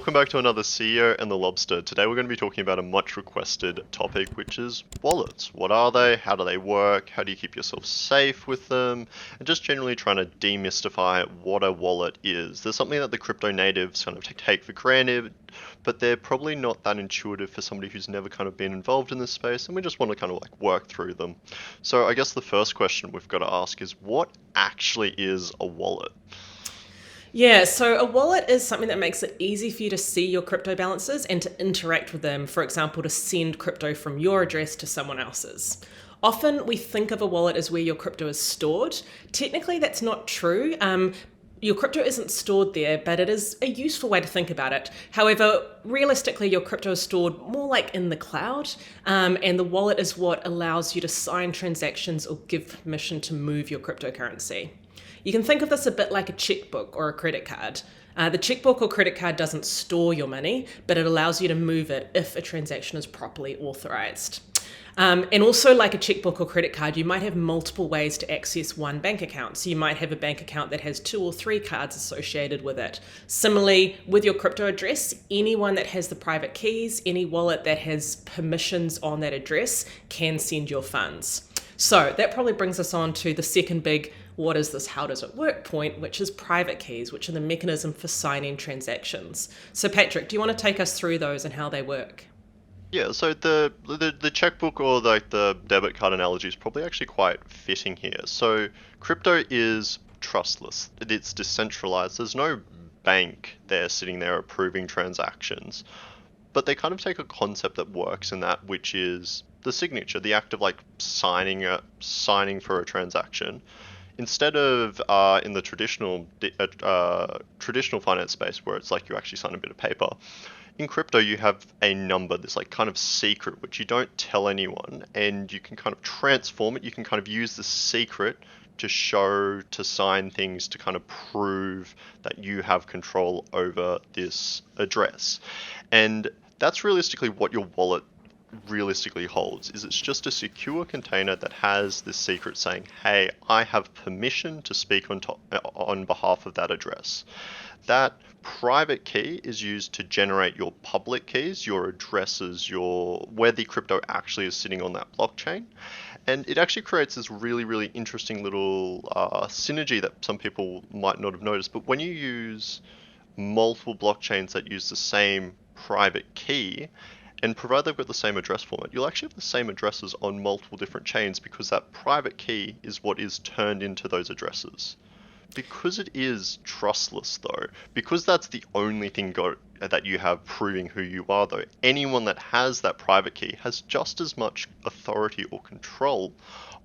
welcome back to another CEO and the Lobster. Today we're going to be talking about a much requested topic, which is wallets. What are they? How do they work? How do you keep yourself safe with them? And just generally trying to demystify what a wallet is. There's something that the crypto natives kind of take for granted, but they're probably not that intuitive for somebody who's never kind of been involved in this space, and we just want to kind of like work through them. So I guess the first question we've got to ask is, what actually is a wallet? Yeah, so a wallet is something that makes it easy for you to see your crypto balances and to interact with them, for example, to send crypto from your address to someone else's. Often we think of a wallet as where your crypto is stored. Technically, that's not true. Your crypto isn't stored there, but it is a useful way to think about it. However, realistically, your crypto is stored more like in the cloud, and the wallet is what allows you to sign transactions or give permission to move your cryptocurrency. You can think of this a bit like a checkbook or a credit card. The checkbook or credit card doesn't store your money, but it allows you to move it if a transaction is properly authorized. And also, like a checkbook or credit card, you might have multiple ways to access one bank account. So you might have a bank account that has 2 or 3 cards associated with it. Similarly, with your crypto address, anyone that has the private keys, any wallet that has permissions on that address can send your funds. So that probably brings us on to the second big what is this, how does it work point, which is private keys, which are the mechanism for signing transactions. So Patrick, do you want to take us through those and how they work? Yeah, so the checkbook or like the debit card analogy is probably actually quite fitting here. So crypto is trustless. It's decentralized. There's no bank there sitting there approving transactions. But they kind of take a concept that works in that, which is the signature, the act of like signing for a transaction. Instead of in the traditional finance space where it's like you actually sign a bit of paper, in crypto you have a number, this like kind of secret which you don't tell anyone, and you can kind of transform it. You can kind of use the secret to sign things to kind of prove that you have control over this address. And that's realistically what your wallet realistically holds. Is it's just a secure container that has this secret saying, hey, I have permission to speak on behalf of that address. That private key is used to generate your public keys, your addresses, where the crypto actually is sitting on that blockchain. And it actually creates this really, really interesting little synergy that some people might not have noticed. But when you use multiple blockchains that use the same private key, and provided they've got the same address format, you'll actually have the same addresses on multiple different chains because that private key is what is turned into those addresses. Because it is trustless though, because that's the only thing that you have proving who you are though, anyone that has that private key has just as much authority or control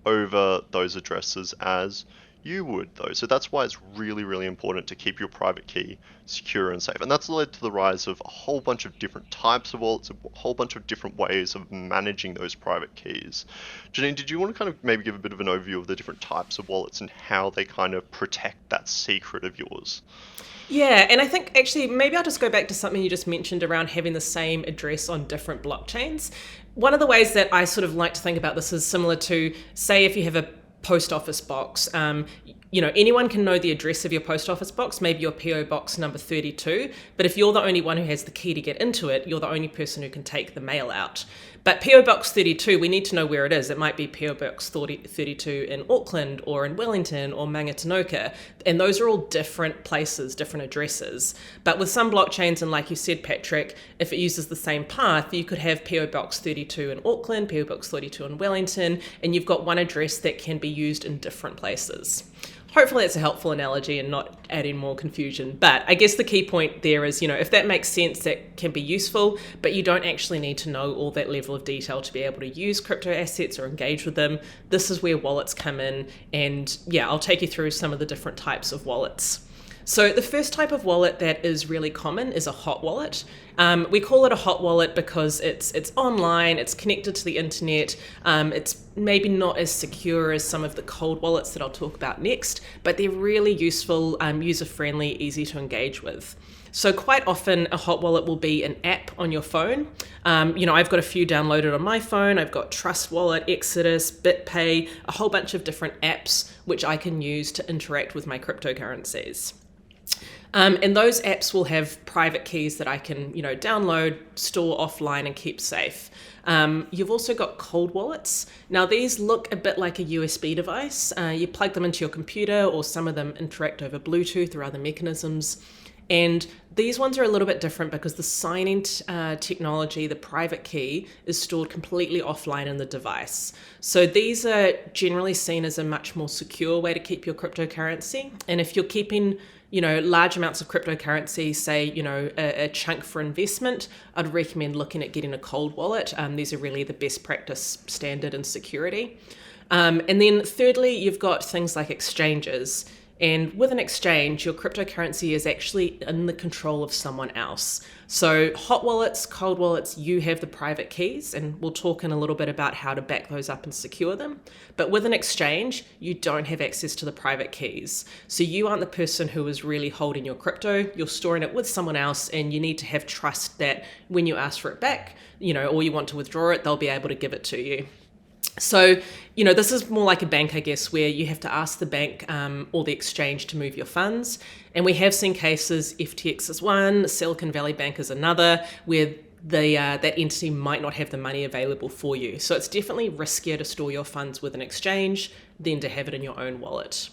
over those addresses as you would though. So that's why it's really, really important to keep your private key secure and safe. And that's led to the rise of a whole bunch of different types of wallets, a whole bunch of different ways of managing those private keys. Janine, did you want to kind of maybe give a bit of an overview of the different types of wallets and how they kind of protect that secret of yours? Yeah, and I think actually maybe I'll just go back to something you just mentioned around having the same address on different blockchains. One of the ways that I sort of like to think about this is similar to, say, if you have a post office box. Anyone can know the address of your post office box, maybe your PO box number 32, but if you're the only one who has the key to get into it, you're the only person who can take the mail out. But PO Box 32, we need to know where it is. It might be PO Box 32 in Auckland or in Wellington or Mangatanoka. And those are all different places, different addresses. But with some blockchains, and like you said, Patrick, if it uses the same path, you could have PO Box 32 in Auckland, PO Box 32 in Wellington, and you've got one address that can be used in different places. Hopefully it's a helpful analogy and not adding more confusion. But I guess the key point there is, if that makes sense, that can be useful, but you don't actually need to know all that level of detail to be able to use crypto assets or engage with them. This is where wallets come in. And yeah, I'll take you through some of the different types of wallets. So the first type of wallet that is really common is a hot wallet. We call it a hot wallet because it's online, it's connected to the internet, it's maybe not as secure as some of the cold wallets that I'll talk about next, but they're really useful, user-friendly, easy to engage with. So quite often a hot wallet will be an app on your phone. I've got a few downloaded on my phone. I've got Trust Wallet, Exodus, BitPay, a whole bunch of different apps which I can use to interact with my cryptocurrencies. And those apps will have private keys that I can, download, store offline, and keep safe. You've also got cold wallets. Now, these look a bit like a USB device. You plug them into your computer, or some of them interact over Bluetooth or other mechanisms. And these ones are a little bit different because the signing technology, the private key, is stored completely offline in the device. So these are generally seen as a much more secure way to keep your cryptocurrency. And if you're keeping large amounts of cryptocurrency, say, a chunk for investment, I'd recommend looking at getting a cold wallet. These are really the best practice standard in security. And then thirdly, you've got things like exchanges. And with an exchange, your cryptocurrency is actually in the control of someone else. So hot wallets, cold wallets, you have the private keys, and we'll talk in a little bit about how to back those up and secure them. But with an exchange, you don't have access to the private keys. So you aren't the person who is really holding your crypto. You're storing it with someone else, and you need to have trust that when you ask for it back, or you want to withdraw it, they'll be able to give it to you. So, this is more like a bank, I guess, where you have to ask the bank or the exchange to move your funds. And we have seen cases, FTX is one, Silicon Valley Bank is another, where that entity might not have the money available for you. So it's definitely riskier to store your funds with an exchange than to have it in your own wallet.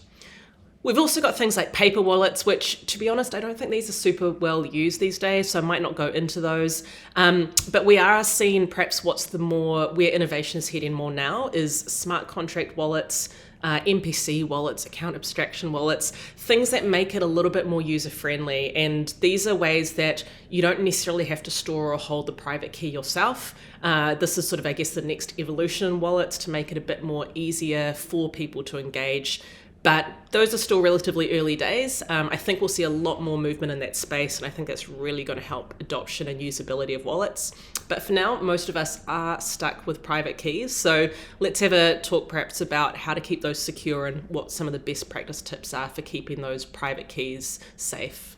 We've also got things like paper wallets, which, to be honest, I don't think these are super well used these days, so I might not go into those. But we are seeing perhaps where innovation is heading more now is smart contract wallets, MPC wallets, account abstraction wallets, things that make it a little bit more user-friendly. And these are ways that you don't necessarily have to store or hold the private key yourself. This is sort of, I guess, the next evolution in wallets to make it a bit more easier for people to engage. But those are still relatively early days. I think we'll see a lot more movement in that space, and I think that's really going to help adoption and usability of wallets. But for now, most of us are stuck with private keys. So let's have a talk perhaps about how to keep those secure and what some of the best practice tips are for keeping those private keys safe.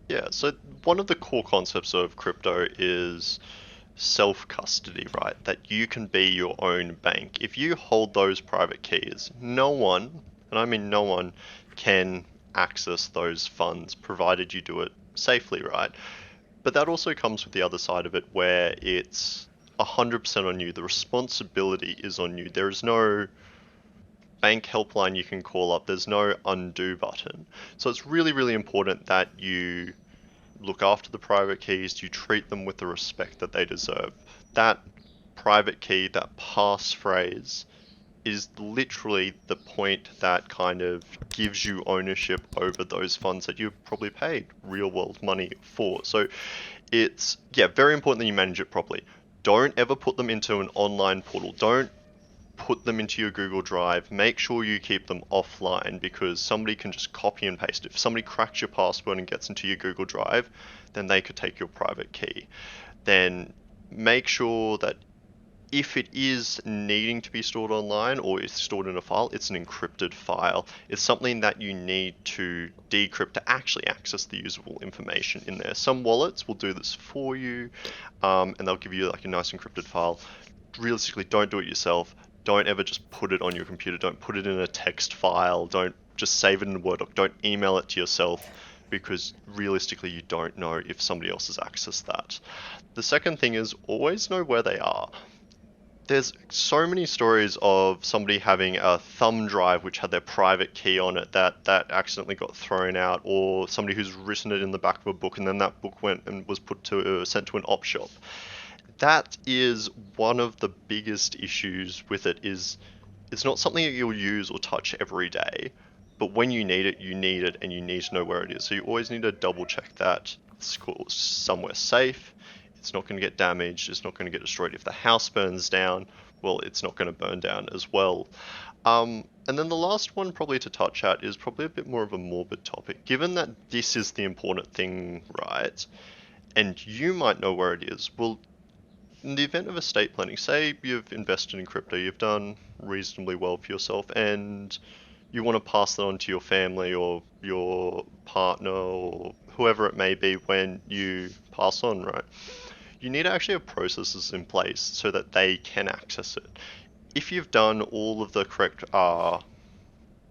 Yeah, so one of the core concepts of crypto is self-custody, right? That you can be your own bank. If you hold those private keys, no one, and I mean no one, can access those funds provided you do it safely, right? But that also comes with the other side of it where it's 100% on you. The responsibility is on you. There is no bank helpline you can call up. There's no undo button. So it's really, really important that you look after the private keys, you treat them with the respect that they deserve. That private key, that passphrase, is literally the point that kind of gives you ownership over those funds that you've probably paid real world money for. So it's, very important that you manage it properly. Don't ever put them into an online portal. Don't put them into your Google Drive. Make sure you keep them offline because somebody can just copy and paste it. If somebody cracks your password and gets into your Google Drive, then they could take your private key. Then make sure that if it is needing to be stored online or it's stored in a file, it's an encrypted file. It's something that you need to decrypt to actually access the usable information in there. Some wallets will do this for you, and they'll give you like a nice encrypted file. Realistically, don't do it yourself. Don't ever just put it on your computer. Don't put it in a text file. Don't just save it in a Word doc. Don't email it to yourself because realistically you don't know if somebody else has accessed that. The second thing is always know where they are. There's so many stories of somebody having a thumb drive which had their private key on it that accidentally got thrown out, or somebody who's written it in the back of a book and then that book went and was sent to an op shop. That is one of the biggest issues with it. Is it's not something that you'll use or touch every day, but when you need it and you need to know where it is. So you always need to double check that it's somewhere safe. It's not going to get damaged. It's not going to get destroyed. If the house burns down, well, it's not going to burn down as well. And then the last one probably to touch at is probably a bit more of a morbid topic. Given that this is the important thing, right? And you might know where it is. Well, in the event of estate planning, say you've invested in crypto, you've done reasonably well for yourself, and you want to pass that on to your family or your partner or whoever it may be when you pass on, right? You need to actually have processes in place so that they can access it. If you've done all of the correct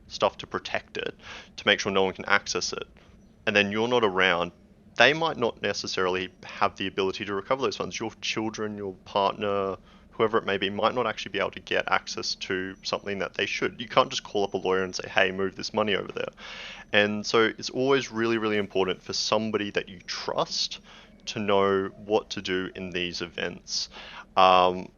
stuff to protect it, to make sure no one can access it, and then you're not around, they might not necessarily have the ability to recover those funds. Your children, your partner, whoever it may be, might not actually be able to get access to something that they should. You can't just call up a lawyer and say, hey, move this money over there. And so it's always really, really important for somebody that you trust to know what to do in these events. And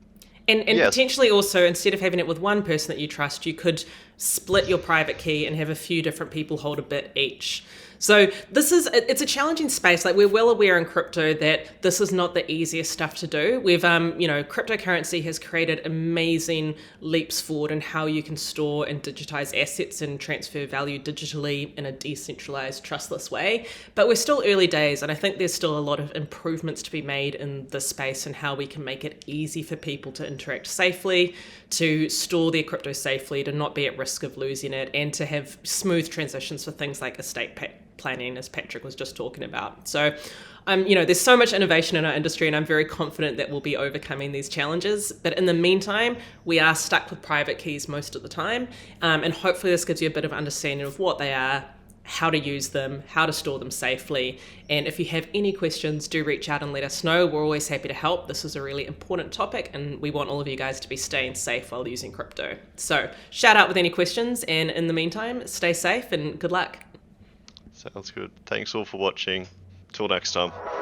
Yes. potentially also, instead of having it with one person that you trust, you could split your private key and have a few different people hold a bit each. So it's a challenging space. Like, we're well aware in crypto that this is not the easiest stuff to do. We've, cryptocurrency has created amazing leaps forward in how you can store and digitize assets and transfer value digitally in a decentralized, trustless way. But we're still early days, and I think there's still a lot of improvements to be made in this space and how we can make it easy for people to interact safely, to store their crypto safely, to not be at risk of losing it, and to have smooth transitions for things like estate planning, as Patrick was just talking about. So, there's so much innovation in our industry, and I'm very confident that we'll be overcoming these challenges. But in the meantime, we are stuck with private keys most of the time. And hopefully this gives you a bit of understanding of what they are, how to use them, how to store them safely. And if you have any questions, do reach out and let us know. We're always happy to help. This is a really important topic, and we want all of you guys to be staying safe while using crypto. So shout out with any questions, and in the meantime, stay safe and good luck. Sounds good. Thanks all for watching. Till next time.